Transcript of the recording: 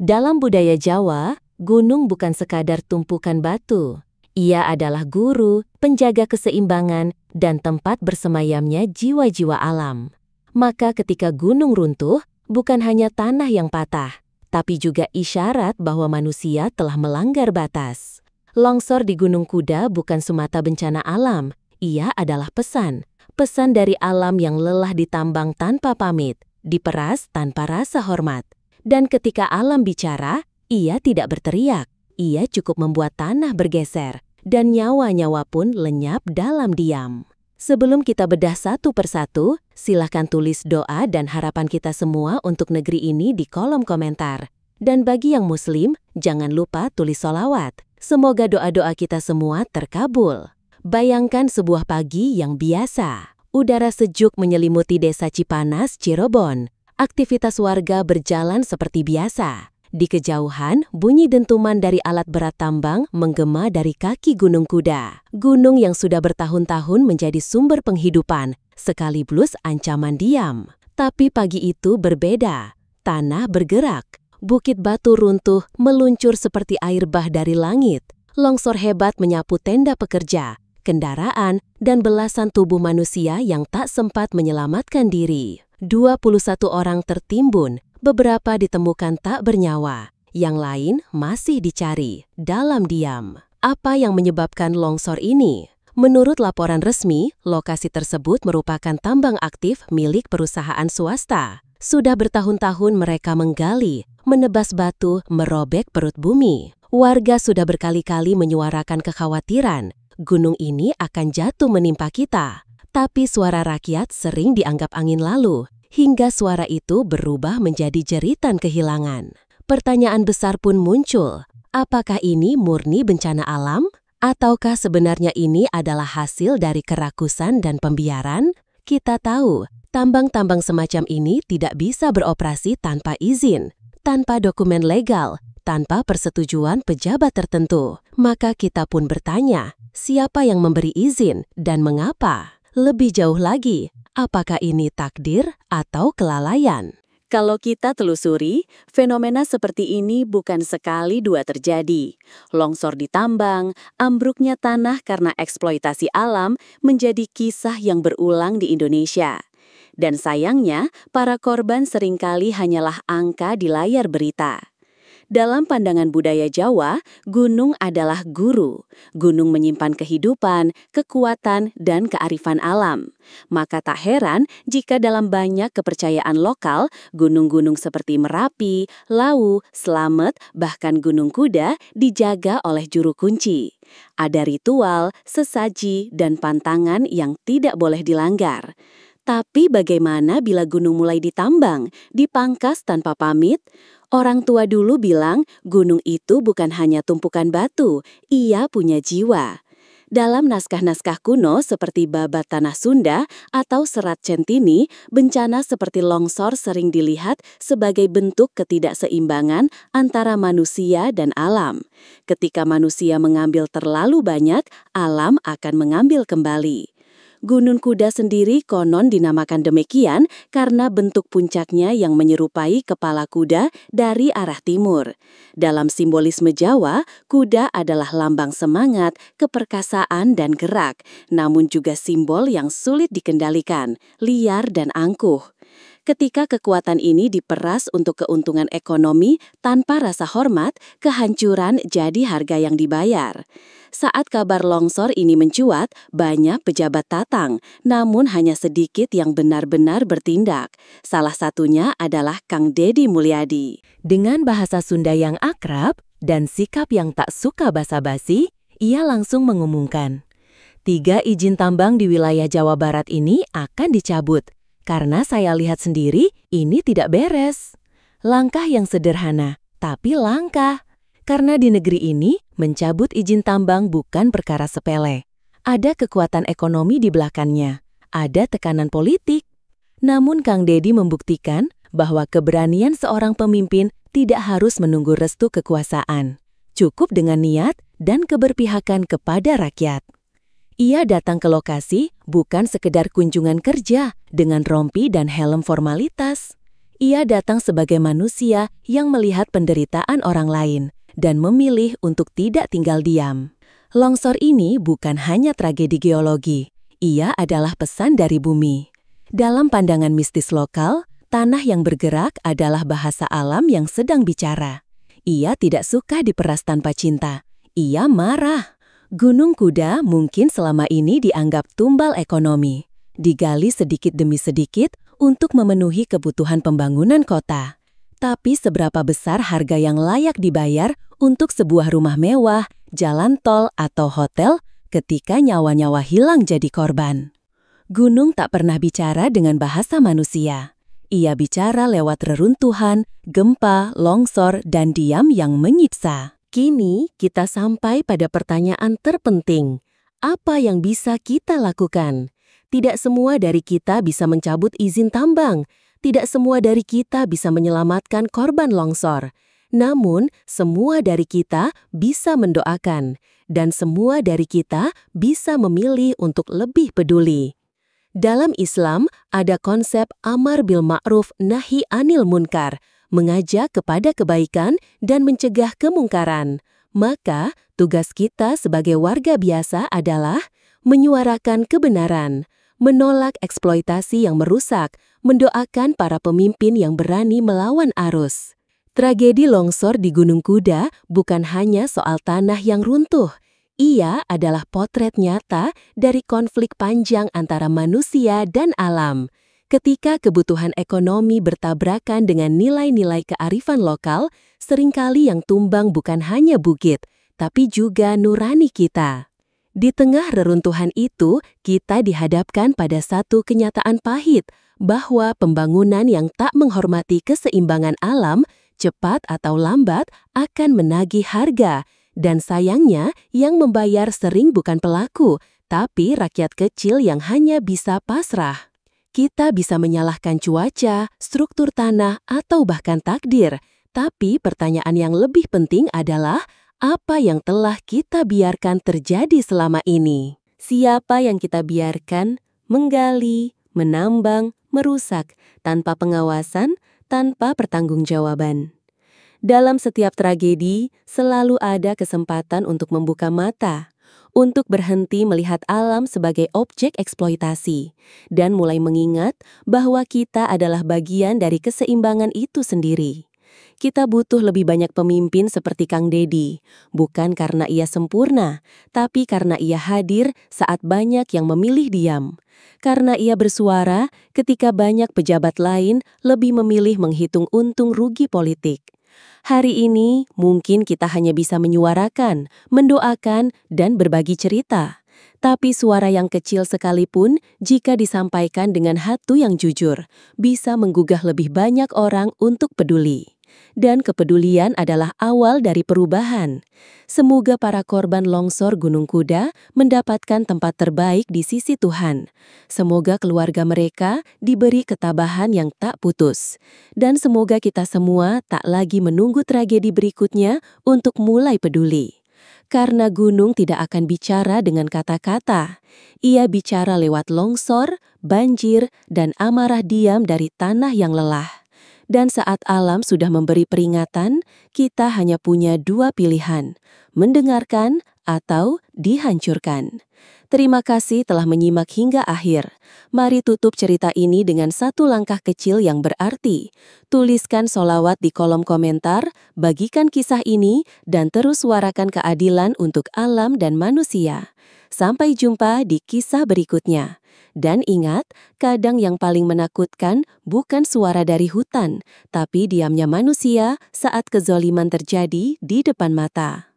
Dalam budaya Jawa, gunung bukan sekadar tumpukan batu. Ia adalah guru, penjaga keseimbangan, dan tempat bersemayamnya jiwa-jiwa alam. Maka ketika gunung runtuh, bukan hanya tanah yang patah, tapi juga isyarat bahwa manusia telah melanggar batas. Longsor di Gunung Kuda bukan semata bencana alam, ia adalah pesan. Pesan dari alam yang lelah ditambang tanpa pamit, diperas tanpa rasa hormat. Dan ketika alam bicara, ia tidak berteriak. Ia cukup membuat tanah bergeser, dan nyawa-nyawa pun lenyap dalam diam. Sebelum kita bedah satu persatu, silakan tulis doa dan harapan kita semua untuk negeri ini di kolom komentar. Dan bagi yang muslim, jangan lupa tulis sholawat. Semoga doa-doa kita semua terkabul. Bayangkan sebuah pagi yang biasa. Udara sejuk menyelimuti desa Cipanas, Cirebon. Aktivitas warga berjalan seperti biasa. Di kejauhan, bunyi dentuman dari alat berat tambang menggema dari kaki Gunung Kuda. Gunung yang sudah bertahun-tahun menjadi sumber penghidupan, sekaligus ancaman diam. Tapi pagi itu berbeda. Tanah bergerak. Bukit batu runtuh meluncur seperti air bah dari langit. Longsor hebat menyapu tenda pekerja, kendaraan, dan belasan tubuh manusia yang tak sempat menyelamatkan diri. 21 orang tertimbun, beberapa ditemukan tak bernyawa, yang lain masih dicari dalam diam. Apa yang menyebabkan longsor ini? Menurut laporan resmi, lokasi tersebut merupakan tambang aktif milik perusahaan swasta. Sudah bertahun-tahun mereka menggali, menebas batu, merobek perut bumi. Warga sudah berkali-kali menyuarakan kekhawatiran, gunung ini akan jatuh menimpa kita. Tapi suara rakyat sering dianggap angin lalu, hingga suara itu berubah menjadi jeritan kehilangan. Pertanyaan besar pun muncul, apakah ini murni bencana alam? Ataukah sebenarnya ini adalah hasil dari kerakusan dan pembiaran? Kita tahu, tambang-tambang semacam ini tidak bisa beroperasi tanpa izin, tanpa dokumen legal, tanpa persetujuan pejabat tertentu. Maka kita pun bertanya, siapa yang memberi izin dan mengapa? Lebih jauh lagi, apakah ini takdir atau kelalaian? Kalau kita telusuri, fenomena seperti ini bukan sekali dua terjadi. Longsor di tambang, ambruknya tanah karena eksploitasi alam menjadi kisah yang berulang di Indonesia. Dan sayangnya, para korban seringkali hanyalah angka di layar berita. Dalam pandangan budaya Jawa, gunung adalah guru. Gunung menyimpan kehidupan, kekuatan, dan kearifan alam. Maka tak heran jika dalam banyak kepercayaan lokal, gunung-gunung seperti Merapi, Lawu, Slamet, bahkan Gunung Kuda dijaga oleh juru kunci. Ada ritual, sesaji, dan pantangan yang tidak boleh dilanggar. Tapi bagaimana bila gunung mulai ditambang, dipangkas tanpa pamit? Orang tua dulu bilang gunung itu bukan hanya tumpukan batu, ia punya jiwa. Dalam naskah-naskah kuno seperti Babat Tanah Sunda atau Serat Centini, bencana seperti longsor sering dilihat sebagai bentuk ketidakseimbangan antara manusia dan alam. Ketika manusia mengambil terlalu banyak, alam akan mengambil kembali. Gunung Kuda sendiri konon dinamakan demikian karena bentuk puncaknya yang menyerupai kepala kuda dari arah timur. Dalam simbolisme Jawa, kuda adalah lambang semangat, keperkasaan, dan gerak, namun juga simbol yang sulit dikendalikan, liar dan angkuh. Ketika kekuatan ini diperas untuk keuntungan ekonomi tanpa rasa hormat, kehancuran jadi harga yang dibayar. Saat kabar longsor ini mencuat, banyak pejabat datang, namun hanya sedikit yang benar-benar bertindak. Salah satunya adalah Kang Deddy Mulyadi. Dengan bahasa Sunda yang akrab dan sikap yang tak suka basa-basi, ia langsung mengumumkan, 3 izin tambang di wilayah Jawa Barat ini akan dicabut. Karena saya lihat sendiri, ini tidak beres. Langkah yang sederhana, tapi langkah. Karena di negeri ini, mencabut izin tambang bukan perkara sepele. Ada kekuatan ekonomi di belakangnya, ada tekanan politik. Namun Kang Deddy membuktikan bahwa keberanian seorang pemimpin tidak harus menunggu restu kekuasaan. Cukup dengan niat dan keberpihakan kepada rakyat. Ia datang ke lokasi bukan sekedar kunjungan kerja dengan rompi dan helm formalitas. Ia datang sebagai manusia yang melihat penderitaan orang lain dan memilih untuk tidak tinggal diam. Longsor ini bukan hanya tragedi geologi, ia adalah pesan dari bumi. Dalam pandangan mistis lokal, tanah yang bergerak adalah bahasa alam yang sedang bicara. Ia tidak suka diperas tanpa cinta. Ia marah. Gunung Kuda mungkin selama ini dianggap tumbal ekonomi, digali sedikit demi sedikit untuk memenuhi kebutuhan pembangunan kota. Tapi seberapa besar harga yang layak dibayar untuk sebuah rumah mewah, jalan tol, atau hotel ketika nyawa-nyawa hilang jadi korban? Gunung tak pernah bicara dengan bahasa manusia. Ia bicara lewat reruntuhan, gempa, longsor, dan diam yang menyiksa. Kini kita sampai pada pertanyaan terpenting. Apa yang bisa kita lakukan? Tidak semua dari kita bisa mencabut izin tambang. Tidak semua dari kita bisa menyelamatkan korban longsor. Namun, semua dari kita bisa mendoakan. Dan semua dari kita bisa memilih untuk lebih peduli. Dalam Islam, ada konsep amar bil ma'ruf nahi anil munkar, mengajak kepada kebaikan dan mencegah kemungkaran. Maka, tugas kita sebagai warga biasa adalah menyuarakan kebenaran, menolak eksploitasi yang merusak, mendoakan para pemimpin yang berani melawan arus. Tragedi longsor di Gunung Kuda bukan hanya soal tanah yang runtuh. Ia adalah potret nyata dari konflik panjang antara manusia dan alam. Ketika kebutuhan ekonomi bertabrakan dengan nilai-nilai kearifan lokal, seringkali yang tumbang bukan hanya bukit, tapi juga nurani kita. Di tengah reruntuhan itu, kita dihadapkan pada satu kenyataan pahit, bahwa pembangunan yang tak menghormati keseimbangan alam, cepat atau lambat akan menagih harga. Dan sayangnya, yang membayar sering bukan pelaku, tapi rakyat kecil yang hanya bisa pasrah. Kita bisa menyalahkan cuaca, struktur tanah, atau bahkan takdir. Tapi pertanyaan yang lebih penting adalah, apa yang telah kita biarkan terjadi selama ini? Siapa yang kita biarkan menggali, menambang, merusak tanpa pengawasan, tanpa pertanggungjawaban? Dalam setiap tragedi, selalu ada kesempatan untuk membuka mata, untuk berhenti melihat alam sebagai objek eksploitasi, dan mulai mengingat bahwa kita adalah bagian dari keseimbangan itu sendiri. Kita butuh lebih banyak pemimpin seperti Kang Deddy, bukan karena ia sempurna, tapi karena ia hadir saat banyak yang memilih diam. Karena ia bersuara ketika banyak pejabat lain lebih memilih menghitung untung rugi politik. Hari ini mungkin kita hanya bisa menyuarakan, mendoakan, dan berbagi cerita. Tapi suara yang kecil sekalipun, jika disampaikan dengan hati yang jujur, bisa menggugah lebih banyak orang untuk peduli. Dan kepedulian adalah awal dari perubahan. Semoga para korban longsor Gunung Kuda mendapatkan tempat terbaik di sisi Tuhan. Semoga keluarga mereka diberi ketabahan yang tak putus. Dan semoga kita semua tak lagi menunggu tragedi berikutnya untuk mulai peduli. Karena gunung tidak akan bicara dengan kata-kata. Ia bicara lewat longsor, banjir, dan amarah diam dari tanah yang lelah. Dan saat alam sudah memberi peringatan, kita hanya punya dua pilihan, mendengarkan atau dihancurkan. Terima kasih telah menyimak hingga akhir. Mari tutup cerita ini dengan satu langkah kecil yang berarti. Tuliskan sholawat di kolom komentar, bagikan kisah ini, dan terus suarakan keadilan untuk alam dan manusia. Sampai jumpa di kisah berikutnya. Dan ingat, kadang yang paling menakutkan bukan suara dari hutan, tapi diamnya manusia saat kezoliman terjadi di depan mata.